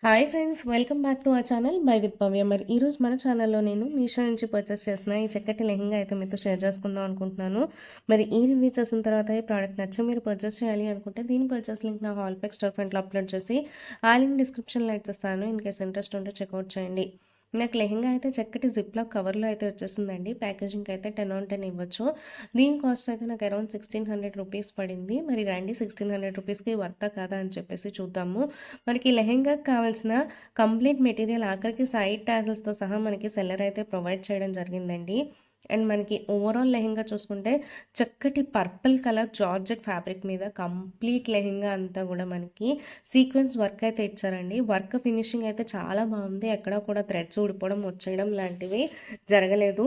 Hi friends, welcome back to our channel by with Bhavya. మరి ఈరోజు మన ఛానల్లో నేను మీషో నుంచి పర్చేస్ చేసిన ఈ చక్కటి లెహంగా అయితే మీతో షేర్ చేసుకుందాం అనుకుంటున్నాను. మరి ఈ రివ్యూ చేసిన తర్వాత ఈ ప్రోడక్ట్ నచ్చి మీరు పర్చేస్ చేయాలి అనుకుంటే దీని పర్చేస్ లింక్ నా హాల్పెక్ స్టోర్ ఫ్రంట్లో అప్లోడ్ చేసి ఆ లింక్ డిస్క్రిప్షన్లో ఇచ్చేస్తాను. ఇన్ కేస్ ఇంట్రెస్ట్ ఉంటే చెక్అవుట్ చేయండి. నాకు లెహంగా అయితే చక్కటి జిప్లాక్ కవర్లో అయితే వచ్చేసిందండి. ప్యాకేజింగ్కి అయితే 10/10 ఇవ్వచ్చు. దీని కాస్ట్ అయితే నాకు అరౌండ్ 1600 రూపీస్ పడింది. మరి రండి 1600 రూపీస్కి వర్తా కాదా అని చెప్పేసి చూద్దాము. మనకి లెహంగాకి కావాల్సిన కంప్లీట్ మెటీరియల్ ఆఖరికి సైడ్ టాజల్స్తో సహా మనకి సెల్లర్ అయితే ప్రొవైడ్ చేయడం జరిగిందండి. అండ్ మనకి ఓవరాల్ లెహంగా చూసుకుంటే చక్కటి పర్పుల్ కలర్ జార్జెట్ ఫ్యాబ్రిక్ మీద కంప్లీట్ లెహంగా అంతా కూడా మనకి సీక్వెన్స్ వర్క్ అయితే ఇచ్చారండి. వర్క్ ఫినిషింగ్ అయితే చాలా బాగుంది. ఎక్కడ కూడా థ్రెడ్స్ ఊడిపోవడం వచ్చేయడం లాంటివి జరగలేదు.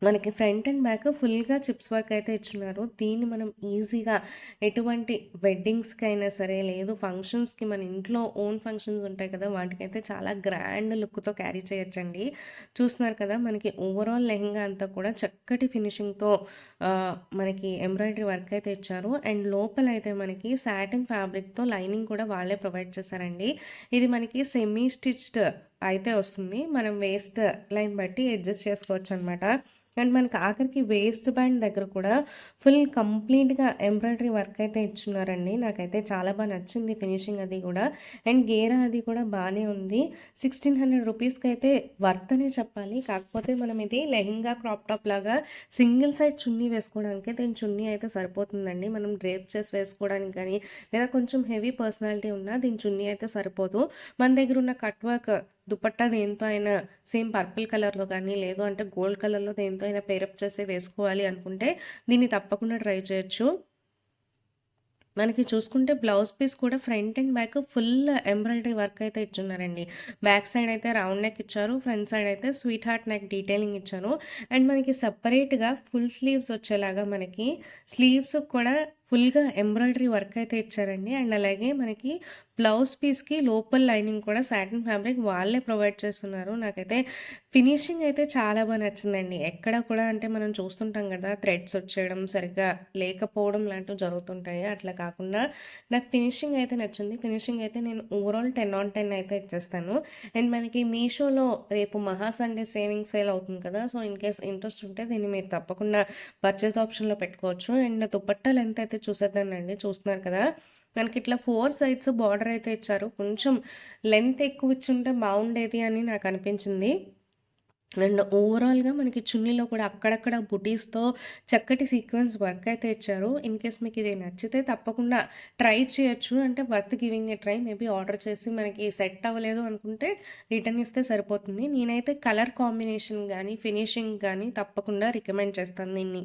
మనకి ఫ్రంట్ అండ్ బ్యాక్ ఫుల్గా చిప్స్ వర్క్ అయితే ఇచ్చున్నారు. దీన్ని మనం ఈజీగా ఎటువంటి వెడ్డింగ్స్కి అయినా సరే, లేదు ఫంక్షన్స్కి, మన ఇంట్లో ఓన్ ఫంక్షన్స్ ఉంటాయి కదా, వాటికైతే చాలా గ్రాండ్ లుక్తో క్యారీ చేయొచ్చండి. చూస్తున్నారు కదా, మనకి ఓవరాల్ లెహంగా అంతా కూడా చక్కటి ఫినిషింగ్తో మనకి ఎంబ్రాయిడరీ వర్క్ అయితే ఇచ్చారు. అండ్ లోపల అయితే మనకి సాటిన్ ఫ్యాబ్రిక్తో లైనింగ్ కూడా వాళ్ళే ప్రొవైడ్ చేశారండి. ఇది మనకి సెమీ స్టిచ్డ్ అయితే వస్తుంది. మనం వేస్ట్ లైన్ బట్టి అడ్జస్ట్ చేసుకోవచ్చు అనమాట. అండ్ మనకి ఆఖరికి వేస్ట్ బ్యాండ్ దగ్గర కూడా ఫుల్ కంప్లీట్గా ఎంబ్రాయిడరీ వర్క్ అయితే ఇచ్చున్నారండి. నాకైతే చాలా బాగా నచ్చింది ఫినిషింగ్ అది కూడా. అండ్ గేరా అది కూడా బాగానే ఉంది. 1600 రూపీస్కి అయితే వర్త్ అనే చెప్పాలి. కాకపోతే మనం ఇది లెహంగా క్రాప్ టాప్ లాగా సింగిల్ సైడ్ చున్నీ వేసుకోవడానికి దీని చున్నీ అయితే సరిపోతుందండి. మనం డ్రేప్ చేసి వేసుకోవడానికి కానీ, లేదా కొంచెం హెవీ పర్సనాలిటీ ఉన్నా దీని చున్నీ అయితే సరిపోదు. మన దగ్గర ఉన్న కట్ వర్క్ దుపట్టా దేంతో అయినా సేమ్ పర్పుల్ కలర్లో కానీ, లేదు అంటే గోల్డ్ కలర్లో దేంతో అయినా పేరప్ చేసి వేసుకోవాలి అనుకుంటే దీన్ని తప్పకుండా ట్రై చేయొచ్చు. మనకి చూసుకుంటే బ్లౌజ్ పీస్ కూడా front and back full embroidery work అయితే ఇచ్చున్నారండి. బ్యాక్ సైడ్ అయితే రౌండ్ నెక్ ఇచ్చారు, ఫ్రంట్ సైడ్ అయితే స్వీట్ హార్ట్ నెక్ డీటెయిలింగ్ ఇచ్చారు. అండ్ మనకి సపరేట్గా ఫుల్ స్లీవ్స్ వచ్చేలాగా మనకి స్లీవ్స్ కూడా ఫుల్గా ఎంబ్రాయిడరీ వర్క్ అయితే ఇచ్చారండి. అండ్ అలాగే మనకి బ్లౌజ్ పీస్కి లోపల లైనింగ్ కూడా సాటిన్ ఫ్యాబ్రిక్ వాళ్ళే ప్రొవైడ్ చేస్తున్నారు. నాకైతే ఫినిషింగ్ అయితే చాలా బాగా నచ్చిందండి. ఎక్కడ కూడా అంటే మనం చూస్తుంటాం కదా, థ్రెడ్స్ వచ్చేయడం, సరిగ్గా లేకపోవడం లాంటివి జరుగుతుంటాయి. అట్లా కాకుండా నాకు ఫినిషింగ్ అయితే నచ్చింది. ఫినిషింగ్ అయితే నేను ఓవరాల్ 10/10 అయితే ఇచ్చేస్తాను. అండ్ మనకి మీషోలో రేపు మహా సండే సేవింగ్ సేల్ అవుతుంది కదా, సో ఇన్ కేస్ ఇంట్రెస్ట్ ఉంటే దీన్ని మీరు తప్పకుండా పర్చేస్ ఆప్షన్లో పెట్టుకోవచ్చు. అండ్ దుపట్టా లెంత్ అయితే చూసేద్దానండి. చూస్తున్నారు కదా, మనకి ఇట్లా 4 సైడ్స్ బార్డర్ అయితే ఇచ్చారు. కొంచెం లెంత్ ఎక్కువ ఇచ్చుంటే బాగుండేది అని నాకు అనిపించింది. అండ్ ఓవరాల్గా మనకి చున్నీలో కూడా అక్కడక్కడ బుటీస్తో చక్కటి సీక్వెన్స్ వర్క్ అయితే ఇచ్చారు. ఇన్ కేస్ మీకు ఇది నచ్చితే తప్పకుండా ట్రై చేయొచ్చు. అంటే worth giving a try. Maybe order చేసి మనకి సెట్ అవ్వలేదు అనుకుంటే రిటర్న్ ఇస్తే సరిపోతుంది. నేనైతే కలర్ కాంబినేషన్ కానీ, ఫినిషింగ్ కానీ తప్పకుండా రికమెండ్ చేస్తాను దీన్ని.